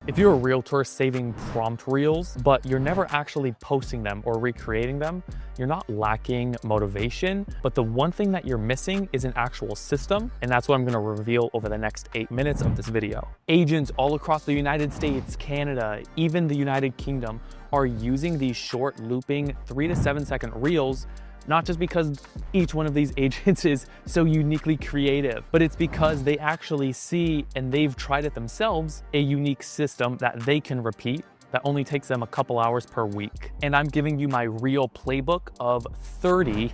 If you're a realtor saving prompt reels, but you're never actually posting them or recreating them, you're not lacking motivation, but the one thing that you're missing is an actual system, and that's what I'm gonna reveal over the next 8 minutes of this video. Agents all across the United States, Canada, even the United Kingdom are using these short looping 3 to 7 second reels, not just because each one of these agents is so uniquely creative, but it's because they actually see, and they've tried it themselves, a unique system that they can repeat that only takes them a couple hours per week. And I'm giving you my Reel Playbook of 30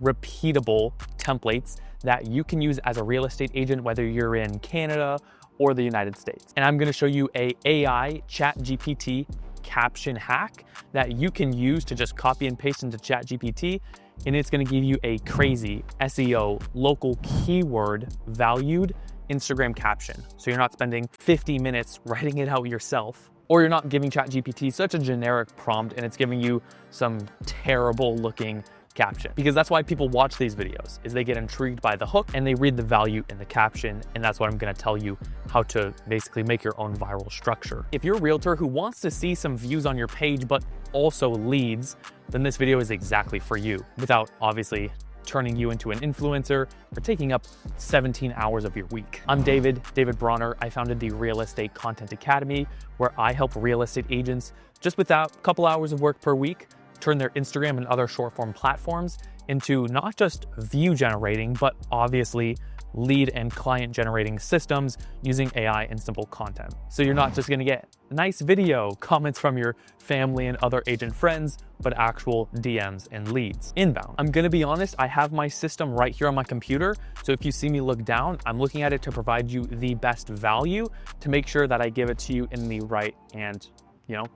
repeatable templates that you can use as a real estate agent, whether you're in Canada or the United States. And I'm gonna show you a AI ChatGPT caption hack that you can use to just copy and paste into ChatGPT, and it's gonna give you a crazy SEO, local keyword valued Instagram caption. So you're not spending 50 minutes writing it out yourself, or you're not giving ChatGPT such a generic prompt and it's giving you some terrible looking caption. Because that's why people watch these videos, is they get intrigued by the hook and they read the value in the caption. And that's what I'm gonna tell you how to basically make your own viral structure. If you're a realtor who wants to see some views on your page, but also leads, then this video is exactly for you, without obviously turning you into an influencer or taking up 17 hours of your week. I'm David Bronner. I founded the Real Estate Content Academy, where I help real estate agents just with that couple hours of work per week turn their Instagram and other short form platforms into not just view generating, but obviously lead and client generating systems using AI and simple content. So you're not just gonna get nice video comments from your family and other agent friends, but actual DMs and leads inbound. I'm gonna be honest, I have my system right here on my computer. So if you see me look down, I'm looking at it to provide you the best value, to make sure that I give it to you in the right and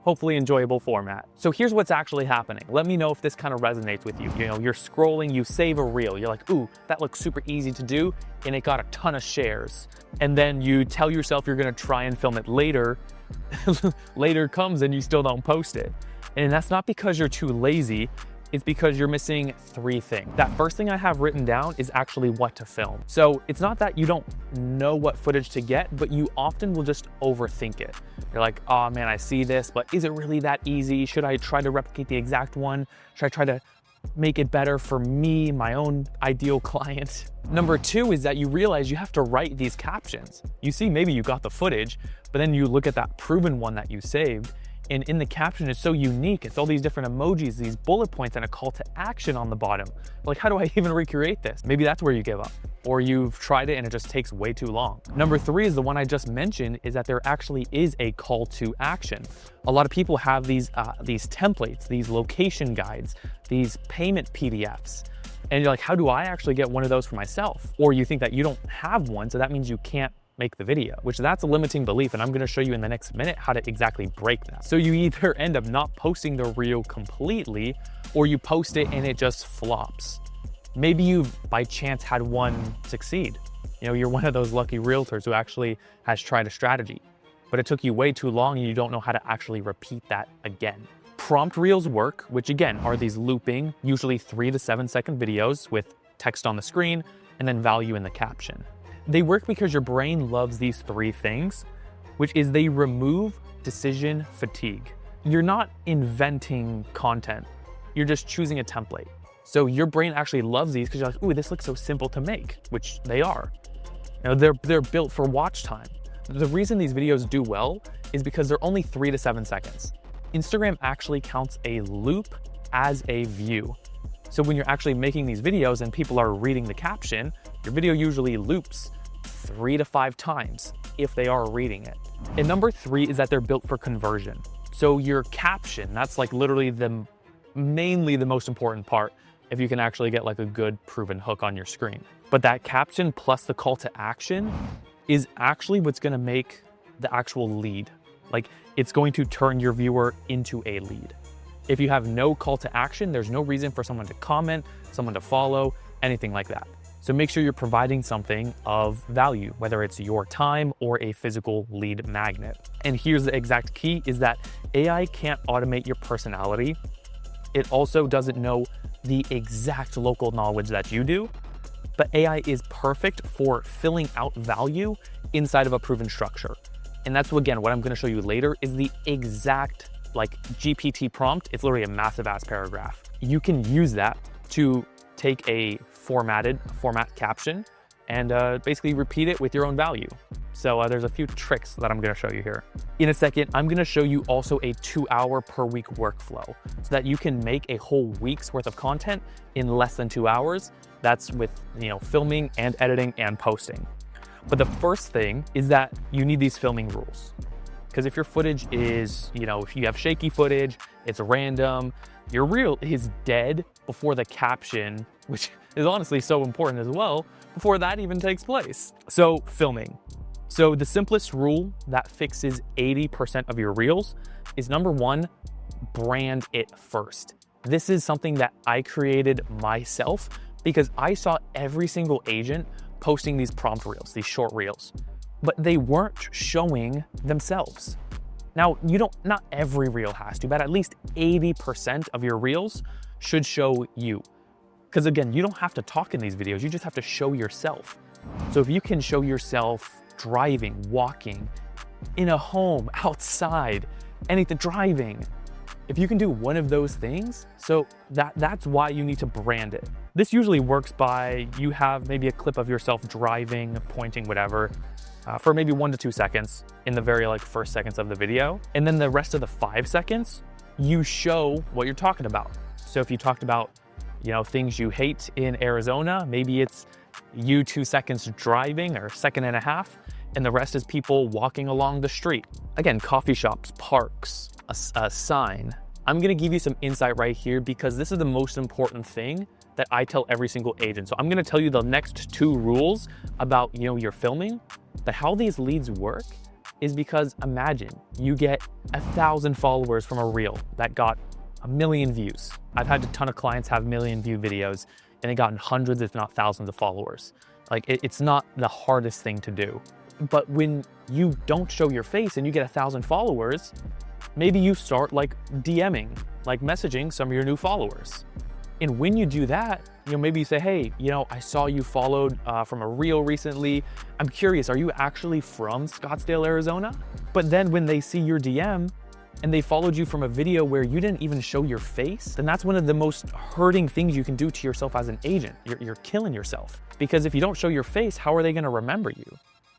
hopefully enjoyable format. So here's what's actually happening. Let me know if this kind of resonates with you. You're scrolling, you save a reel. You're like, ooh, that looks super easy to do. And it got a ton of shares. And then you tell yourself you're gonna try and film it later. Later comes and you still don't post it. And that's not because you're too lazy. It's because you're missing 3 things. That first thing I have written down is actually what to film. So it's not that you don't know what footage to get, but you often will just overthink it. You're like, oh man, I see this, but is it really that easy? Should I try to replicate the exact one? Should I try to make it better for me, my own ideal client? Number 2 is that you realize you have to write these captions. You see, maybe you got the footage, but then you look at that proven one that you saved, and in the caption, it's so unique. It's all these different emojis, these bullet points, and a call to action on the bottom. Like, how do I even recreate this? Maybe that's where you give up. Or you've tried it and it just takes way too long. Number 3 is the one I just mentioned, is that there actually is a call to action. A lot of people have these templates, these location guides, these payment PDFs. And you're like, how do I actually get one of those for myself? Or you think that you don't have one, so that means you can't make the video, which that's a limiting belief. And I'm gonna show you in the next minute how to exactly break that. So you either end up not posting the reel completely, or you post it and it just flops. Maybe you've by chance had one succeed. You're one of those lucky realtors who actually has tried a strategy, but it took you way too long and you don't know how to actually repeat that again. Prompt reels work, which again are these looping, usually 3 to 7 second videos with text on the screen and then value in the caption. They work because your brain loves these 3 things, which is they remove decision fatigue. You're not inventing content. You're just choosing a template. So your brain actually loves these because you're like, ooh, this looks so simple to make, which they are. They're built for watch time. The reason these videos do well is because they're only 3 to 7 seconds. Instagram actually counts a loop as a view. So when you're actually making these videos and people are reading the caption, your video usually loops 3 to 5 times if they are reading it. And number 3 is that they're built for conversion. So your caption, that's like literally mainly the most important part, if you can actually get like a good proven hook on your screen. But that caption plus the call to action is actually what's gonna make the actual lead. Like, it's going to turn your viewer into a lead. If you have no call to action, there's no reason for someone to comment, someone to follow, anything like that. So make sure you're providing something of value, whether it's your time or a physical lead magnet. And here's the exact key, is that AI can't automate your personality. It also doesn't know the exact local knowledge that you do, but AI is perfect for filling out value inside of a proven structure. And that's, again, what I'm gonna show you later is the exact like GPT prompt. It's literally a massive ass paragraph. You can use that to take a format caption and basically repeat it with your own value. So there's a few tricks that I'm gonna show you here. In a second, I'm gonna show you also a 2-hour per week workflow so that you can make a whole week's worth of content in less than 2 hours. That's with, filming and editing and posting. But the first thing is that you need these filming rules. Because if your footage is, if you have shaky footage, it's random, your reel is dead before the caption, which is honestly so important as well, before that even takes place. So filming. So the simplest rule that fixes 80% of your reels is number one, brand it first. This is something that I created myself because I saw every single agent posting these prompt reels, these short reels, but they weren't showing themselves. Now, not every reel has to, but at least 80% of your reels should show you. Because again, you don't have to talk in these videos, you just have to show yourself. So if you can show yourself driving, walking, in a home, outside, anything, driving, if you can do one of those things, so that's why you need to brand it. This usually works by you have maybe a clip of yourself driving, pointing, whatever, for maybe 1 to 2 seconds in the very first seconds of the video. And then the rest of the 5 seconds, you show what you're talking about. So if you talked about, things you hate in Arizona, maybe it's you 2 seconds driving or 1.5 seconds, and the rest is people walking along the street. Again, coffee shops, parks, a sign. I'm gonna give you some insight right here because this is the most important thing that I tell every single agent. So I'm gonna tell you the next 2 rules about, your filming, but how these leads work is because imagine you get 1,000 followers from a reel that got 1 million views. I've had a ton of clients have 1 million view videos and they gotten hundreds, if not thousands of followers. It's not the hardest thing to do. But when you don't show your face and you get 1,000 followers, maybe you start DMing, messaging some of your new followers. And when you do that, maybe you say, hey, I saw you followed from a reel recently. I'm curious, are you actually from Scottsdale, Arizona? But then when they see your DM and they followed you from a video where you didn't even show your face, then that's one of the most hurting things you can do to yourself as an agent. You're killing yourself. Because if you don't show your face, how are they gonna remember you?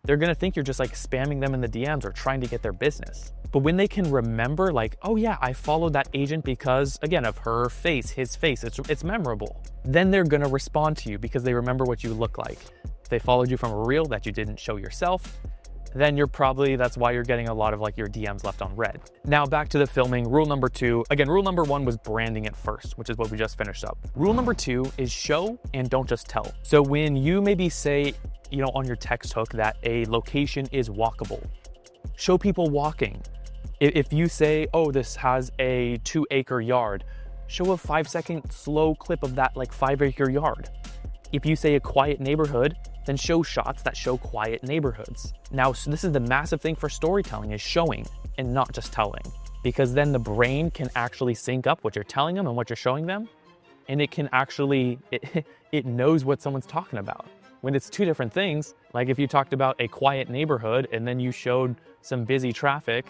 They're gonna think you're just spamming them in the DMs or trying to get their business. But when they can remember oh yeah, I followed that agent because, again, of her face, his face, it's memorable. Then they're gonna respond to you because they remember what you look like. If they followed you from a reel that you didn't show yourself, then that's why you're getting a lot of your DMs left on red. Now back to the filming, rule number 2. Again, rule number 1 was branding it first, which is what we just finished up. Rule number 2 is show and don't just tell. So when you maybe say, on your text hook that a location is walkable, show people walking. If you say, oh, this has a 2-acre yard, show a 5-second slow clip of that 5-acre yard. If you say a quiet neighborhood, then show shots that show quiet neighborhoods. Now, so this is the massive thing for storytelling, is showing and not just telling, because then the brain can actually sync up what you're telling them and what you're showing them. And it can actually, it knows what someone's talking about. When it's 2 different things, if you talked about a quiet neighborhood and then you showed some busy traffic,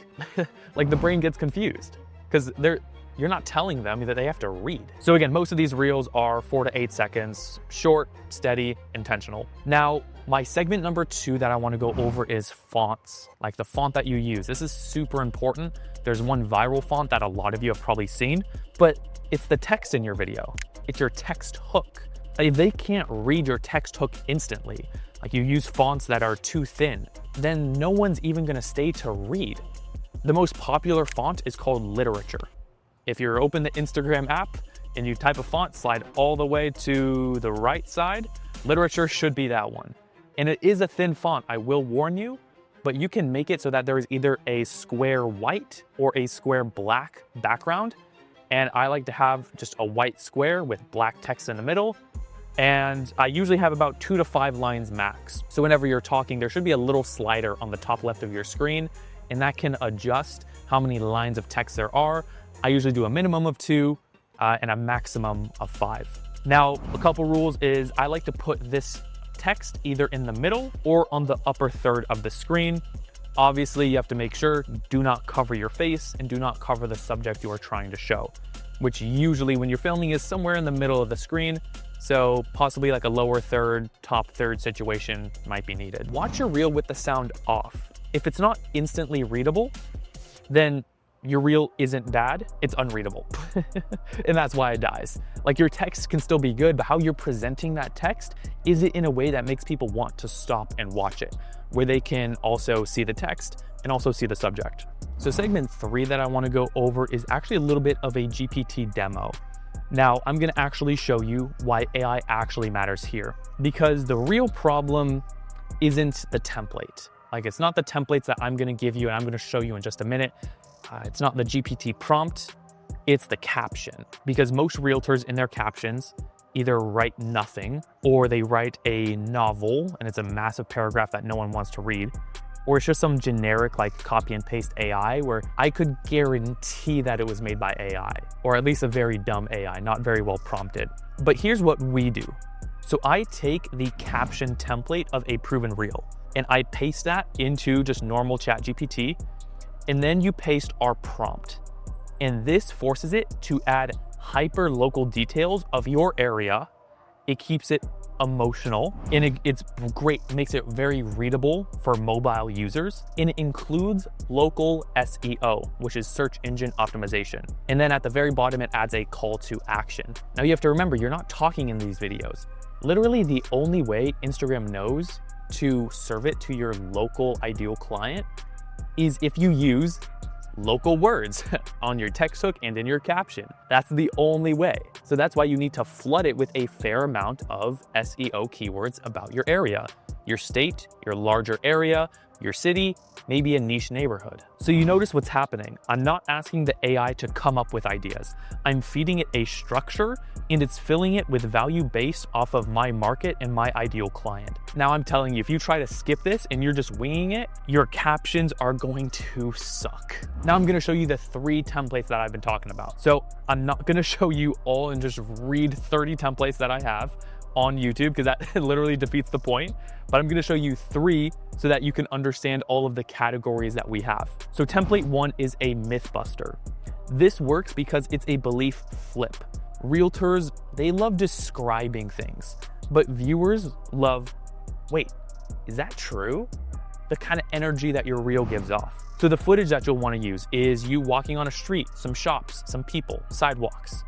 the brain gets confused because you're not telling them that they have to read. So again, most of these reels are 4 to 8 seconds, short, steady, intentional. Now, my segment number 2 that I want to go over is fonts, the font that you use. This is super important. There's one viral font that a lot of you have probably seen, but it's the text in your video. It's your text hook. If they can't read your text hook instantly, you use fonts that are too thin, then no one's even gonna stay to read. The most popular font is called Literature. If you open the Instagram app and you type a font, slide all the way to the right side, Literature should be that one. And it is a thin font, I will warn you, but you can make it so that there is either a square white or a square black background. And I like to have just a white square with black text in the middle. And I usually have about 2 to 5 lines max. So whenever you're talking, there should be a little slider on the top left of your screen, and that can adjust how many lines of text there are. I usually do a minimum of 2 and a maximum of 5. Now, a couple rules is I like to put this text either in the middle or on the upper third of the screen. Obviously, you have to make sure do not cover your face and do not cover the subject you are trying to show, which usually when you're filming is somewhere in the middle of the screen. So possibly like a lower third, top third situation might be needed. Watch your reel with the sound off. If it's not instantly readable, then your reel isn't bad, it's unreadable. And that's why it dies. Like your text can still be good, but how you're presenting that text, is it in a way that makes people want to stop and watch it, where they can also see the text and also see the subject. So segment 3 that I wanna go over is actually a little bit of a GPT demo. Now, I'm gonna actually show you why AI actually matters here, because the real problem isn't the template. Like it's not the templates that I'm gonna give you and I'm gonna show you in just a minute. It's not the GPT prompt, it's the caption. Because most realtors in their captions either write nothing or they write a novel and it's a massive paragraph that no one wants to read, or it's just some generic like copy and paste AI where I could guarantee that it was made by AI, or at least a very dumb AI, not very well prompted. But here's what we do. So I take the caption template of a proven reel and I paste that into just normal ChatGPT, and then you paste our prompt. And this forces it to add hyper local details of your area. It keeps it emotional, and it's great, makes it very readable for mobile users, and it includes local SEO, which is search engine optimization. And then at the very bottom, it adds a call to action. Now you have to remember, you're not talking in these videos. Literally the only way Instagram knows to serve it to your local ideal client is if you use local words on your text hook and in your caption. That's the only way. So that's why you need to flood it with a fair amount of SEO keywords about your area, your state, your larger area, your city, maybe a niche neighborhood. So you notice what's happening. I'm not asking the AI to come up with ideas. I'm feeding it a structure and it's filling it with value based off of my market and my ideal client. Now I'm telling you, if you try to skip this and you're just winging it, your captions are going to suck. Now I'm gonna show you the 3 templates that I've been talking about. So I'm not gonna show you all and just read 30 templates that I have on YouTube, because that literally defeats the point. But I'm gonna show you 3 so that you can understand all of the categories that we have. So template 1 is a myth buster. This works because it's a belief flip. Realtors, they love describing things, but viewers love, wait, is that true? The kind of energy that your reel gives off. So the footage that you'll want to use is you walking on a street, some shops, some people, sidewalks.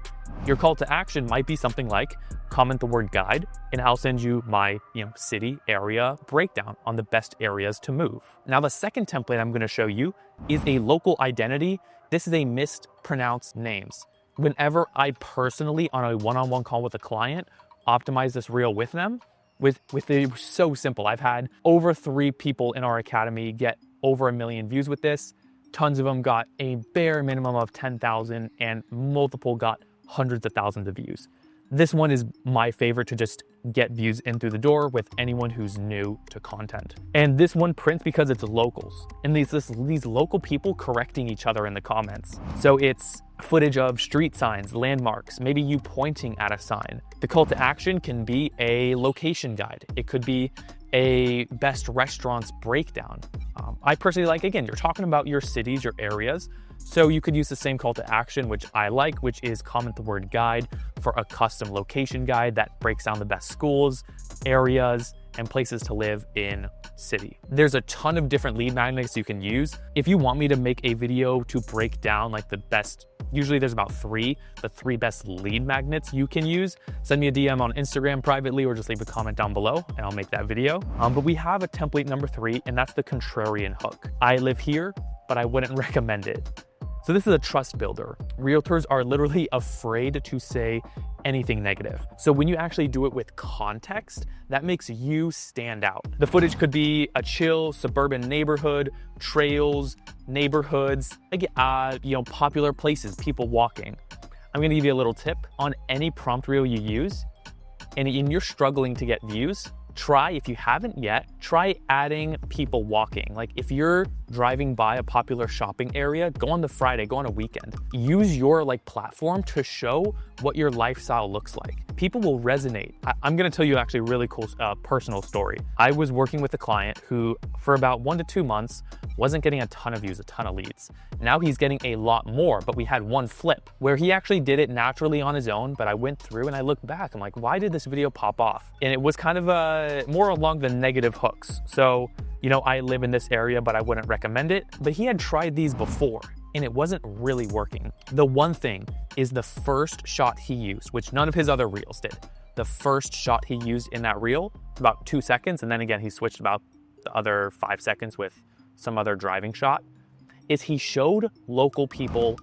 Your call to action might be something like comment the word guide and I'll send you my city area breakdown on the best areas to move. Now the second template I'm going to show you is a local identity. This is a mispronounced names. Whenever I personally on a one-on-one call with a client optimize this reel with them, with it so simple. I've had over 3 people in our academy get over 1 million views with this. Tons of them got a bare minimum of 10,000 and multiple got hundreds of thousands of views. This one is my favorite to just get views in through the door with anyone who's new to content. And this one prints because it's locals and these local people correcting each other in the comments. So it's footage of street signs, landmarks, maybe you pointing at a sign. The call to action can be a location guide. It could be a best restaurants breakdown. I personally like, again, you're talking about your cities, your areas. So you could use the same call to action, which I like, which is comment the word guide for a custom location guide that breaks down the best schools, areas, and places to live in city. There's a ton of different lead magnets you can use. If you want me to make a video to break down like the best, usually there's about the 3 best lead magnets you can use, send me a DM on Instagram privately or just leave a comment down below and I'll make that video. But we have a template number 3 and that's the contrarian hook. I live here, but I wouldn't recommend it. So this is a trust builder. Realtors are literally afraid to say anything negative. So when you actually do it with context, that makes you stand out. The footage could be a chill suburban neighborhood, trails, neighborhoods, popular places, people walking. I'm gonna give you a little tip on any prompt reel you use, and you're struggling to get views. If you haven't yet, try adding people walking. Like if you're driving by a popular shopping area, go on the Friday, go on a weekend. Use your like platform to show what your lifestyle looks like. People will resonate. I'm gonna tell you actually a really cool personal story. I was working with a client who for about 1 to 2 months wasn't getting a ton of views, a ton of leads. Now he's getting a lot more, but we had one flip where he actually did it naturally on his own, but I went through and I looked back, I'm like, why did this video pop off? And it was kind of more along the negative hooks. So, you know, I live in this area, but I wouldn't recommend it. But he had tried these before and it wasn't really working. The one thing is the first shot he used, which none of his other reels did. The first shot he used in that reel, about 2 seconds, and then again, he switched about the other 5 seconds with some other driving shot, is he showed local people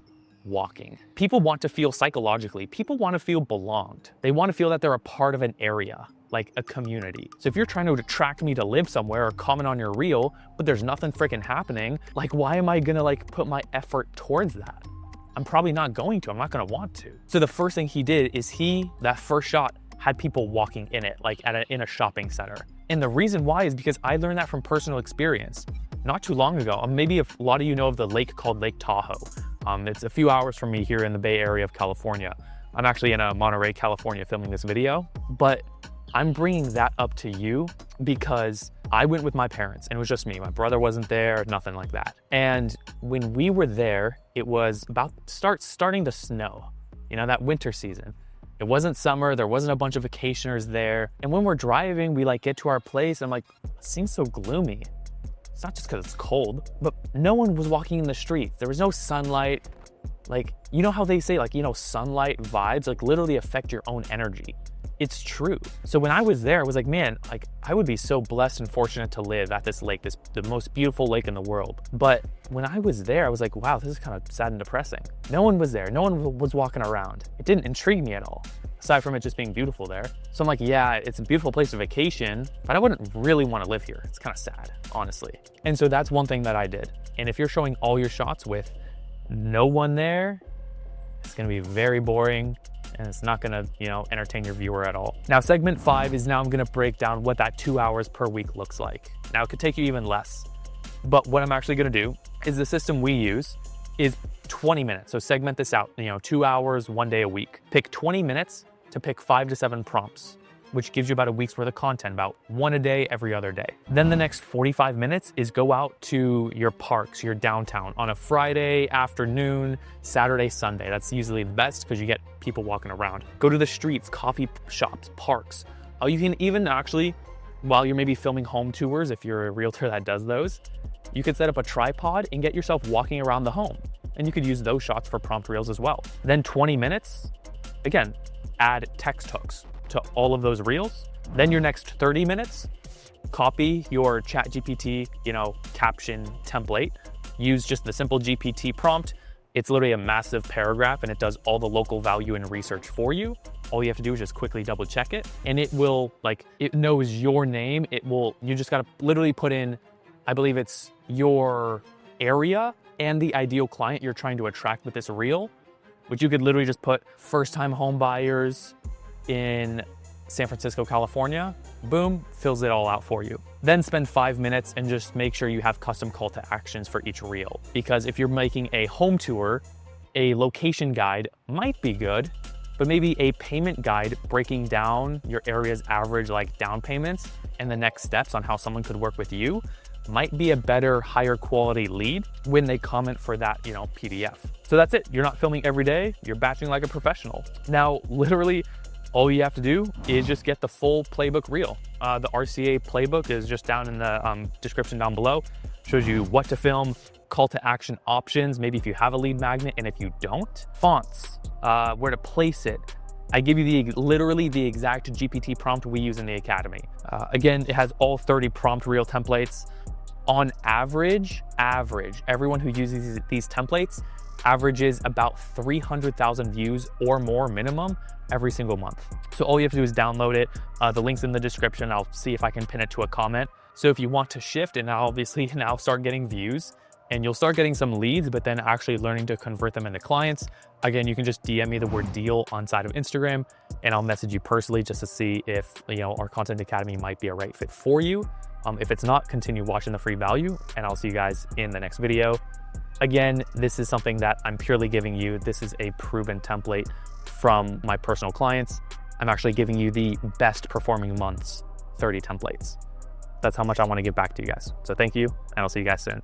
walking. People want to feel psychologically, people want to feel belonged. They want to feel that they're a part of an area, like a community. So if you're trying to attract me to live somewhere or comment on your reel, but there's nothing freaking happening, like why am I gonna like put my effort towards that? I'm probably not going to, I'm not gonna want to. So the first thing he did is that first shot had people walking in it, like in a shopping center. And the reason why is because I learned that from personal experience. Not too long ago, maybe a lot of you know of the lake called Lake Tahoe. It's a few hours from me here in the Bay Area of California. I'm actually in Monterey, California filming this video, but I'm bringing that up to you because I went with my parents and it was just me. My brother wasn't there, nothing like that. And when we were there, it was about starting to snow, you know, that winter season. It wasn't summer, there wasn't a bunch of vacationers there. And when we're driving, we like get to our place, I'm like, it seems so gloomy. It's not just because it's cold, but no one was walking in the streets. There was no sunlight. Like, you know how they say, like, you know, sunlight vibes, like literally affect your own energy. It's true. So when I was there, I was like, man, like I would be so blessed and fortunate to live at this lake, the most beautiful lake in the world. But when I was there, I was like, wow, this is kind of sad and depressing. No one was there. No one was walking around. It didn't intrigue me at all, aside from it just being beautiful there. So I'm like, yeah, it's a beautiful place to vacation, but I wouldn't really want to live here. It's kind of sad, honestly. And so that's one thing that I did. And if you're showing all your shots with no one there, it's going to be very boring and it's not going to, you know, entertain your viewer at all. Now, segment 5 is now I'm going to break down what that 2 hours per week looks like. Now, it could take you even less, but what I'm actually going to do is the system we use is 20 minutes. So segment this out, you know, 2 hours, 1 day a week. Pick 20 minutes to pick 5 to 7 prompts, which gives you about a week's worth of content, about 1 a day, every other day. Then the next 45 minutes is go out to your parks, your downtown on a Friday afternoon, Saturday, Sunday. That's usually the best because you get people walking around. Go to the streets, coffee shops, parks. You can even actually, while you're maybe filming home tours, if you're a realtor that does those, you could set up a tripod and get yourself walking around the home. And you could use those shots for prompt reels as well. Then 20 minutes, again, add text hooks to all of those reels. Then your next 30 minutes, copy your ChatGPT, you know, caption template. Use just the simple GPT prompt. It's literally a massive paragraph and it does all the local value and research for you. All you have to do is just quickly double check it and it will, like, it knows your name. You just gotta literally put in, I believe it's your area and the ideal client you're trying to attract with this reel, which you could literally just put first-time home buyers in San Francisco, California, boom, fills it all out for you. Then spend 5 minutes and just make sure you have custom call to actions for each reel. Because if you're making a home tour, a location guide might be good, but maybe a payment guide breaking down your area's average like down payments and the next steps on how someone could work with you might be a better, higher quality lead when they comment for that, you know, PDF. So that's it. You're not filming every day, you're batching like a professional. Now, literally, all you have to do is just get the full playbook reel. The RCA playbook is just down in the description down below. Shows you what to film, call to action options, maybe if you have a lead magnet, and if you don't, fonts, where to place it. I give you literally the exact GPT prompt we use in the Academy. Again, it has all 30 prompt reel templates. On average, everyone who uses these templates averages about 300,000 views or more minimum every single month. So all you have to do is download it. The link's in the description. I'll see if I can pin it to a comment. So if you want to shift and obviously now start getting views and you'll start getting some leads, but then actually learning to convert them into clients, again, you can just DM me the word deal on side of Instagram and I'll message you personally just to see if, you know, our Content Academy might be a right fit for you. If it's not, continue watching the free value, and I'll see you guys in the next video. Again, this is something that I'm purely giving you. This is a proven template from my personal clients. I'm actually giving you the best performing months, 30 templates. That's how much I want to give back to you guys. So thank you, and I'll see you guys soon.